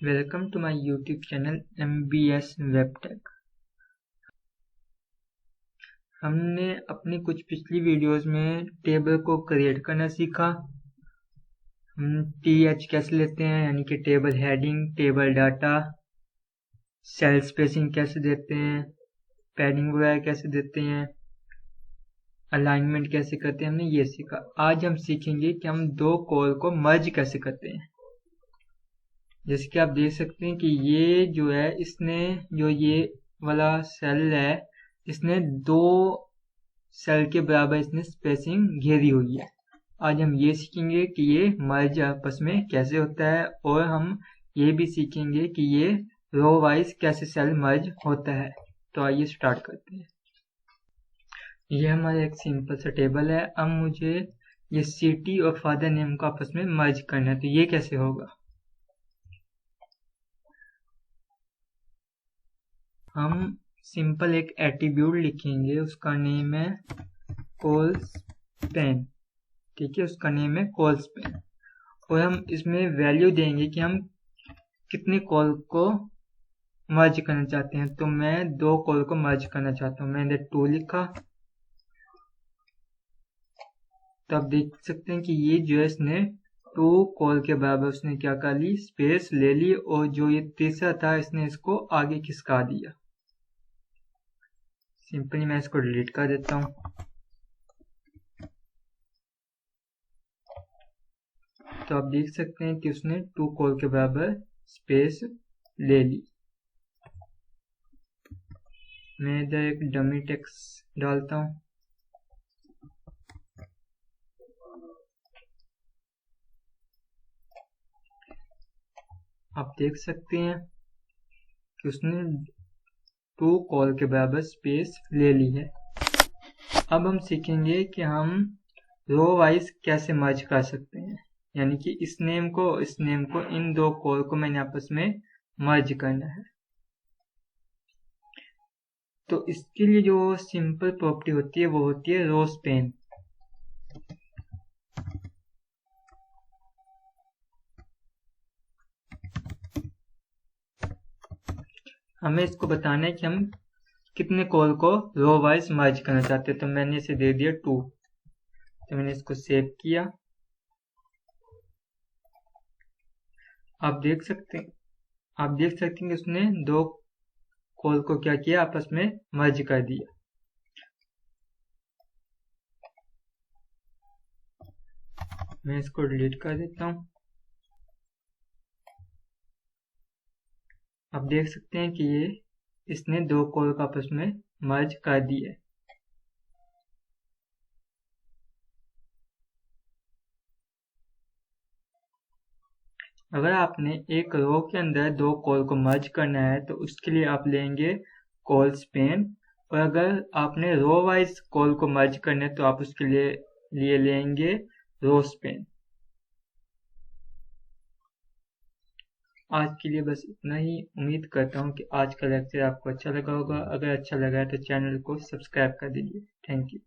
Welcome to my YouTube channel MBS वेबटेक। हमने अपनी कुछ पिछली वीडियोस में टेबल को क्रिएट करना सीखा। हम TH कैसे लेते हैं, यानी कि table heading, table data, cell spacing कैसे देते हैं, पैडिंग वगैरह कैसे देते हैं, अलाइनमेंट कैसे करते हैं, हमने ये सीखा। आज हम सीखेंगे कि हम दो कॉल को मर्ज कैसे करते हैं। जैसे कि आप देख सकते हैं कि ये जो है, इसने जो ये वाला सेल है, इसने दो सेल के बराबर इसने स्पेसिंग घेरी हुई है। आज हम ये सीखेंगे कि ये मर्ज आपस में कैसे होता है, और हम ये भी सीखेंगे कि ये रो वाइज कैसे सेल मर्ज होता है। तो आइए स्टार्ट करते हैं। ये हमारा एक सिंपल सा टेबल है। अब मुझे ये सिटी और फादर नेम को आपस में मर्ज करना है, तो ये कैसे होगा। हम सिंपल एक एट्रीब्यूट लिखेंगे, उसका नेम है कोलस्पैन। ठीक है, उसका नेम है कोलस्पैन, और हम इसमें वैल्यू देंगे कि हम कितने कॉल को मर्ज करना चाहते हैं। तो मैं दो कॉल को मर्ज करना चाहता हूँ, मैंने 2 लिखा। तो आप देख सकते हैं कि ये जो है, इसने 2 कॉल के बराबर उसने क्या कर ली, स्पेस ले ली, और जो ये तीसरा था इसने इसको आगे खिसका दिया। सिंपली मैं इसको डिलीट कर देता हूँ। तो आप देख सकते हैं कि उसने 2 कॉल के बराबर स्पेस ले ली। मैं इधर एक डमी टेक्स्ट डालता हूँ। आप देख सकते हैं कि उसने 2 कॉल के बराबर स्पेस ले ली है। अब हम सीखेंगे कि हम रो वाइज कैसे मर्ज कर सकते हैं, यानी कि इस नेम को इन दो कॉल को मैंने आपस में मर्ज करना है। तो इसके लिए जो सिंपल प्रॉपर्टी होती है वो होती है रो स्पैन। हमें इसको बताना है कि हम कितने कॉल को रो वाइज मर्ज करना चाहते हैं। तो मैंने इसे दे दिया 2। तो मैंने इसको सेव किया। आप देख सकते हैं कि उसने 2 कॉल को क्या किया, आपस में मर्ज कर दिया। मैं इसको डिलीट कर देता हूँ। आप देख सकते हैं कि इसने 2 कॉल को आपस में मर्ज कर दिया। अगर आपने एक रो के अंदर 2 कॉल को मर्ज करना है तो उसके लिए आप लेंगे कॉल स्पैन, और अगर आपने रो वाइज कॉल को मर्ज करना है तो आप उसके लिए लेंगे रो स्पैन। आज के लिए बस इतना ही। उम्मीद करता हूँ कि आज का लेक्चर आपको अच्छा लगा होगा। अगर अच्छा लगा है तो चैनल को सब्सक्राइब कर दीजिए। Thank you.